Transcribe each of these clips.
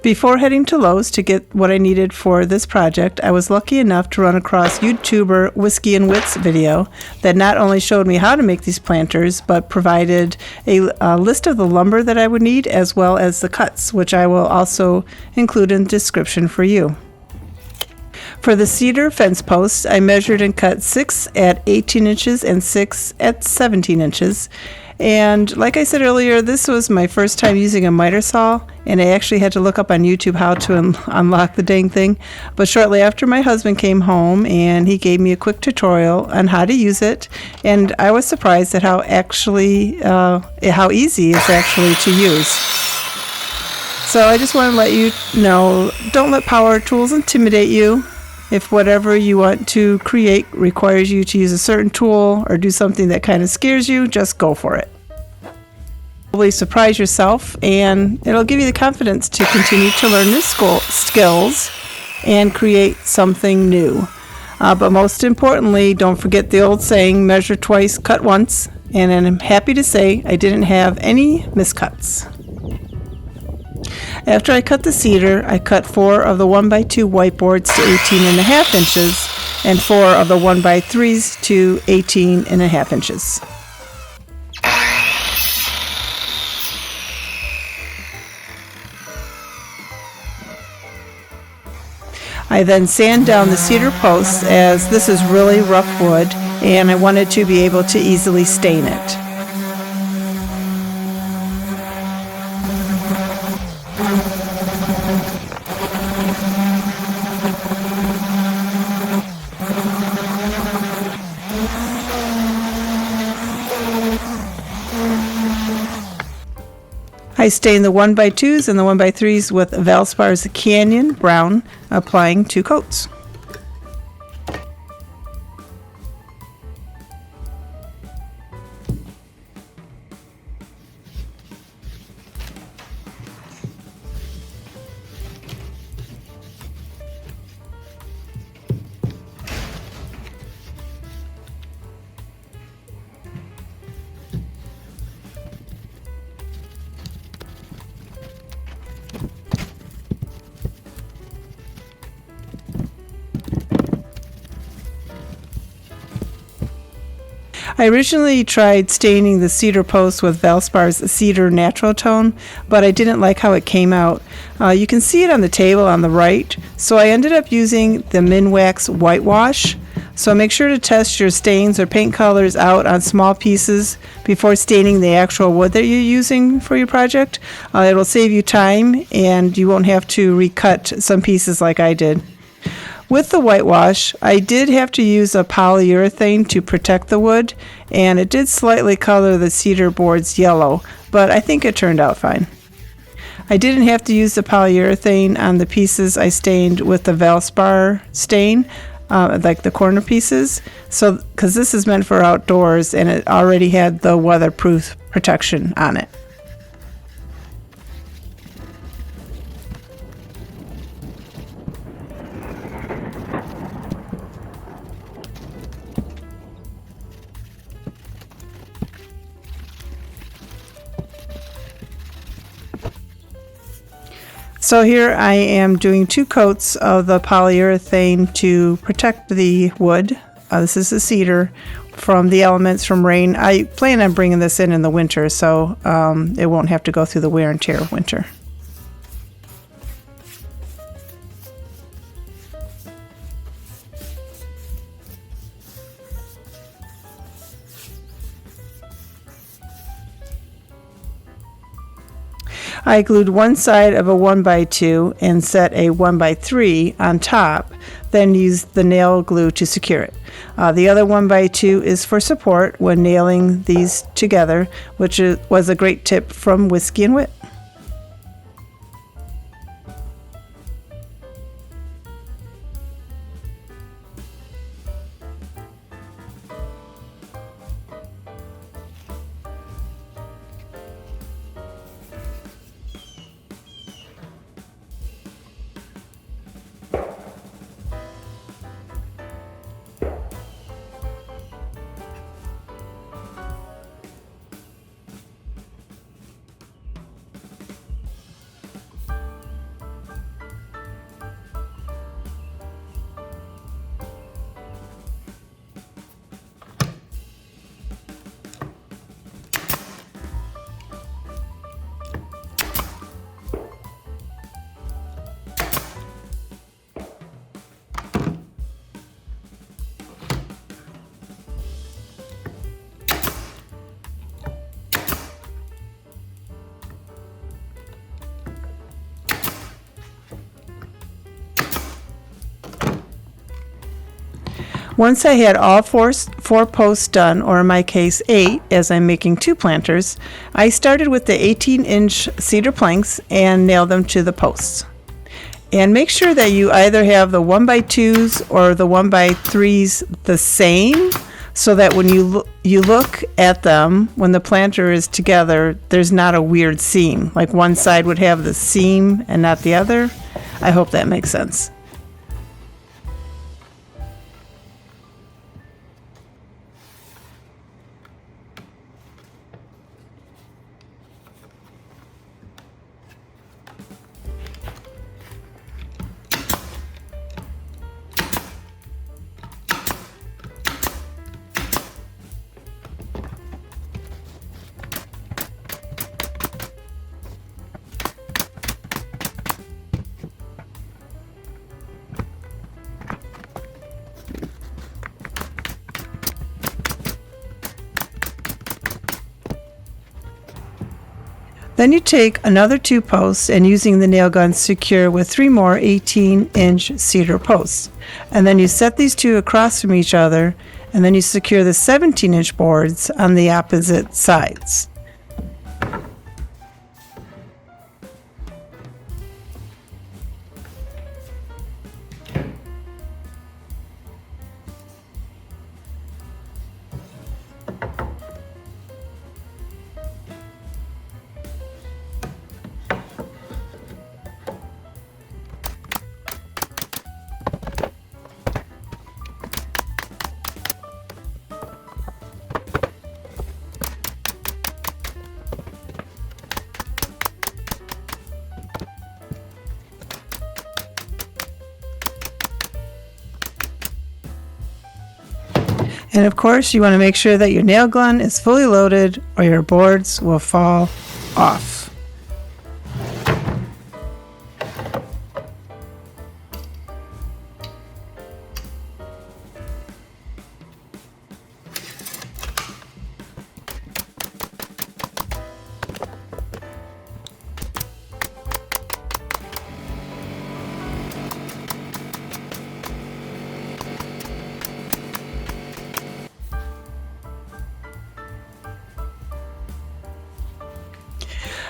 Before heading to Lowe's to get what I needed for this project, I was lucky enough to run across YouTuber Whiskey and Wits video that not only showed me how to make these planters, but provided a list of the lumber that I would need as well as the cuts, which I will also include in the description for you. For the cedar fence posts, I measured and cut 6 at 18 inches and 6 at 17 inches. And like I said earlier, this was my first time using a miter saw, and I actually had to look up on YouTube how to unlock the dang thing. But shortly after, my husband came home and he gave me a quick tutorial on how to use it, and I was surprised at how easy it's actually to use. So I just want to let you know, don't let power tools intimidate you. If whatever you want to create requires you to use a certain tool or do something that kind of scares you, just go for it. You'll surprise yourself, and it'll give you the confidence to continue to learn new skills and create something new. But most importantly, don't forget the old saying, measure twice, cut once, and I'm happy to say I didn't have any miscuts. After I cut the cedar, I cut 4 of the 1x2 whiteboards to 18.5 inches and 4 of the 1x3s to 18.5 inches. I then sand down the cedar posts, as this is really rough wood and I wanted to be able to easily stain it. I stained the 1x2s and the 1x3s with Valspar's Canyon Brown, applying 2 coats. I originally tried staining the cedar post with Valspar's Cedar Natural Tone, but I didn't like how it came out. You can see it on the table on the right, so I ended up using the Minwax Whitewash. So make sure to test your stains or paint colors out on small pieces before staining the actual wood that you're using for your project. It will save you time and you won't have to recut some pieces like I did. With the whitewash, I did have to use a polyurethane to protect the wood, and it did slightly color the cedar boards yellow, but I think it turned out fine. I didn't have to use the polyurethane on the pieces I stained with the Valspar stain, like the corner pieces, because this is meant for outdoors and it already had the weatherproof protection on it. So here I am doing 2 coats of the polyurethane to protect the wood. This is the cedar from the elements from rain. I plan on bringing this in the winter, so it won't have to go through the wear and tear of winter. I glued one side of a 1x2 and set a 1x3 on top, then used the nail glue to secure it. The other 1x2 is for support when nailing these together, which was a great tip from Whiskey and Wit. Once I had all four posts done, or in my case 8, as I'm making 2 planters, I started with the 18-inch cedar planks and nailed them to the posts. And make sure that you either have the 1x2s or the 1x3s the same, so that when you look at them, when the planter is together, there's not a weird seam. Like one side would have the seam and not the other. I hope that makes sense. Then you take another 2 posts and using the nail gun secure with 3 more 18-inch cedar posts. And then you set these 2 across from each other, and then you secure the 17-inch boards on the opposite sides. And of course, you want to make sure that your nail gun is fully loaded or your boards will fall off.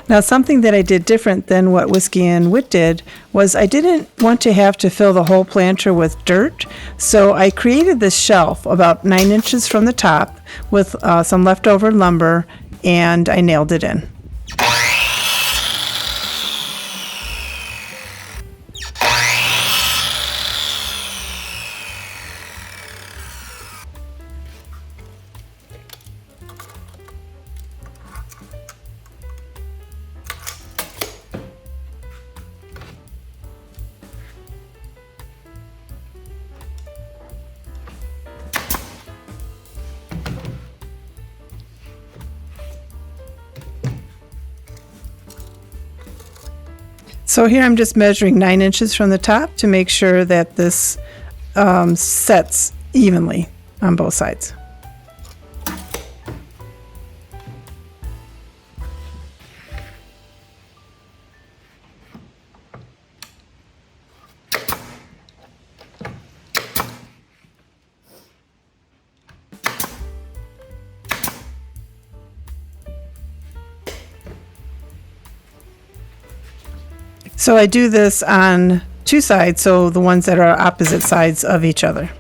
Now, something that I did different than what Whiskey and Wit did was I didn't want to have to fill the whole planter with dirt, so I created this shelf about 9 inches from the top with some leftover lumber, and I nailed it in. So here I'm just measuring 9 inches from the top to make sure that this sets evenly on both sides. So I do this on 2 sides, so the ones that are opposite sides of each other.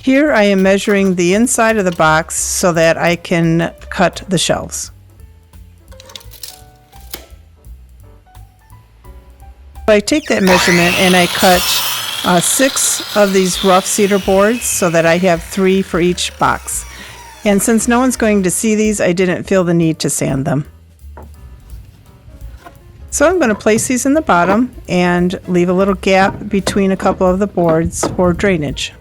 Here I am measuring the inside of the box so that I can cut the shelves. I take that measurement and I cut 6 of these rough cedar boards so that I have 3 for each box. And since no one's going to see these, I didn't feel the need to sand them. So I'm going to place these in the bottom and leave a little gap between a couple of the boards for drainage.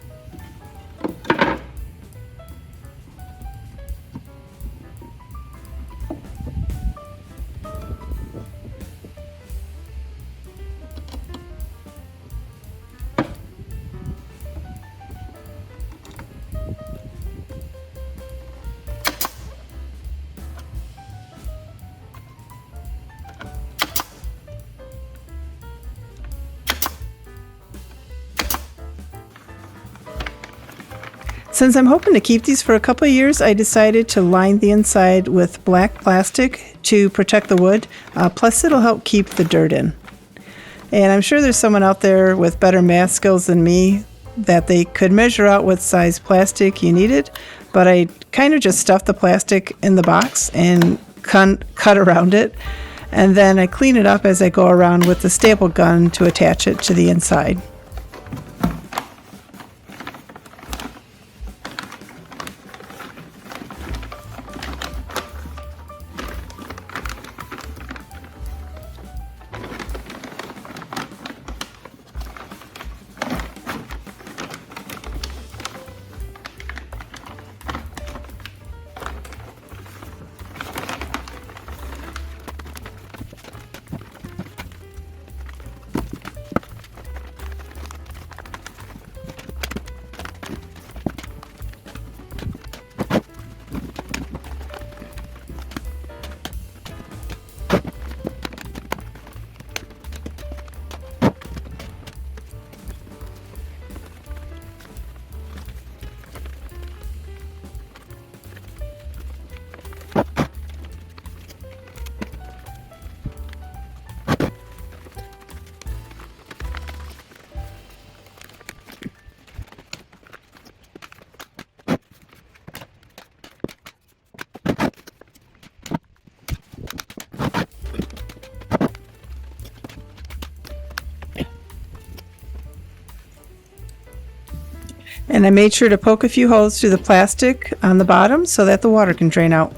Since I'm hoping to keep these for a couple of years, I decided to line the inside with black plastic to protect the wood. Plus, it'll help keep the dirt in. And I'm sure there's someone out there with better math skills than me that they could measure out what size plastic you needed, but I kind of just stuffed the plastic in the box and cut around it, and then I clean it up as I go around with the staple gun to attach it to the inside. And I made sure to poke a few holes through the plastic on the bottom so that the water can drain out.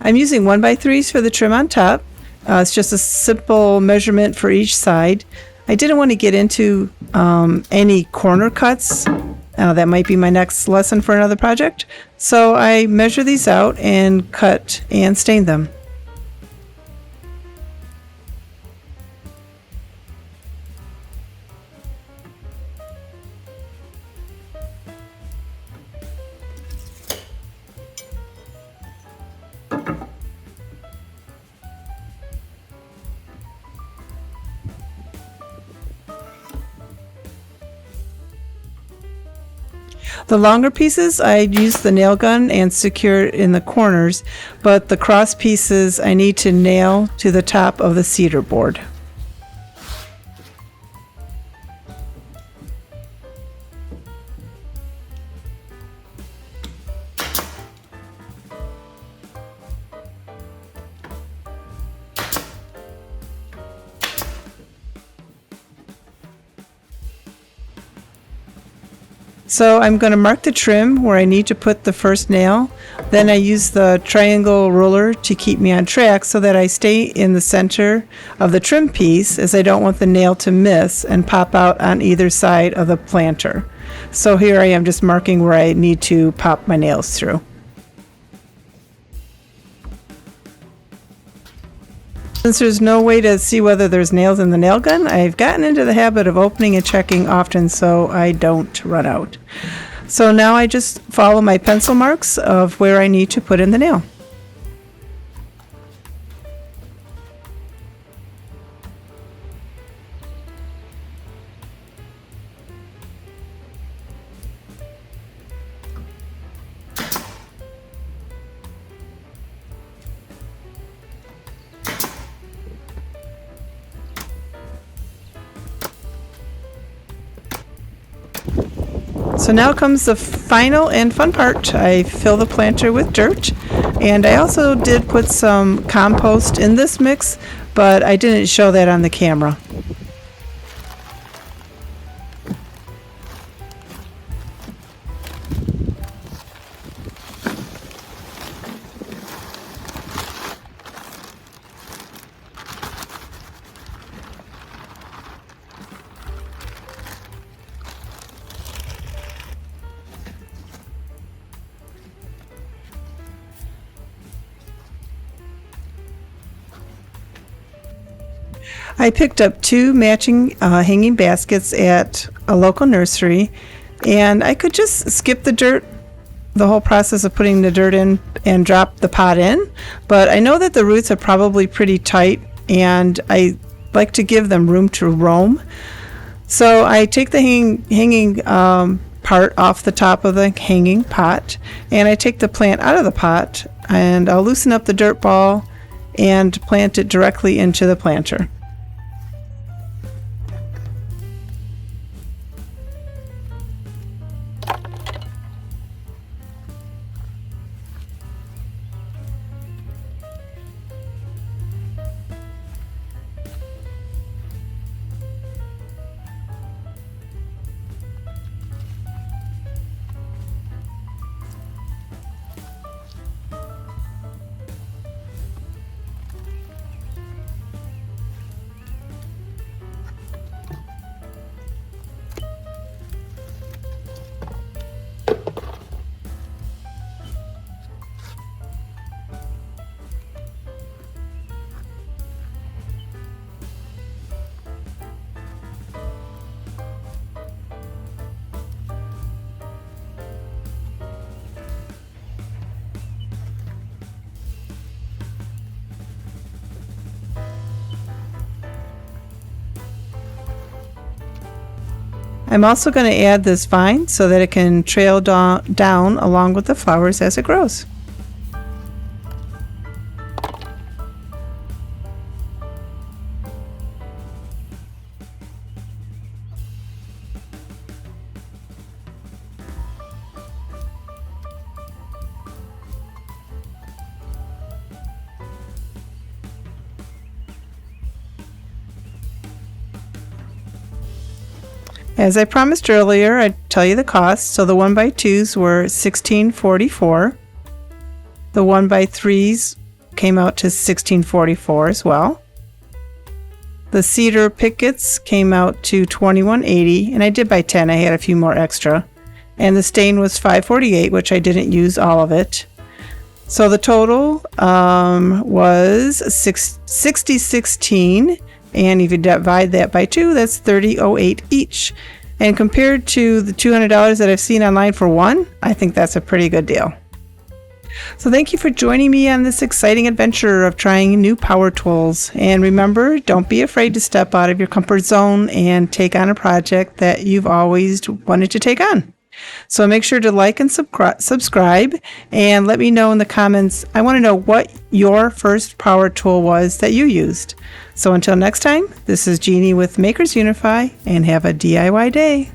I'm using 1x3s for the trim on top. It's just a simple measurement for each side. I didn't want to get into any corner cuts. That might be my next lesson for another project. So I measure these out and cut and stain them. The longer pieces, I use the nail gun and secure it in the corners, but the cross pieces I need to nail to the top of the cedar board. So I'm going to mark the trim where I need to put the first nail. Then I use the triangle ruler to keep me on track so that I stay in the center of the trim piece, as I don't want the nail to miss and pop out on either side of the planter. So here I am just marking where I need to pop my nails through. Since there's no way to see whether there's nails in the nail gun, I've gotten into the habit of opening and checking often so I don't run out. So now I just follow my pencil marks of where I need to put in the nail. So now comes the final and fun part. I fill the planter with dirt, and I also did put some compost in this mix, but I didn't show that on the camera. I picked up 2 matching hanging baskets at a local nursery, and I could just skip the whole process of putting the dirt in and drop the pot in, but I know that the roots are probably pretty tight and I like to give them room to roam. So I take the hanging part off the top of the hanging pot, and I take the plant out of the pot, and I'll loosen up the dirt ball and plant it directly into the planter. I'm also going to add this vine so that it can trail down along with the flowers as it grows. As I promised earlier, I'd tell you the cost. So the 1x2s were $16.44. The 1x3s came out to $16.44 as well. The cedar pickets came out to $21.80, and I did buy 10. I had a few more extra. And the stain was $5.48, which I didn't use all of it. So the total was $60.16. And if you divide that by 2, that's $30.08 each. And compared to the $200 that I've seen online for one, I think that's a pretty good deal. So thank you for joining me on this exciting adventure of trying new power tools. And remember, don't be afraid to step out of your comfort zone and take on a project that you've always wanted to take on. So make sure to like and subscribe, and let me know in the comments. I want to know what your first power tool was that you used. So until next time, this is Jeannie with Makers Unify, and have a DIY day.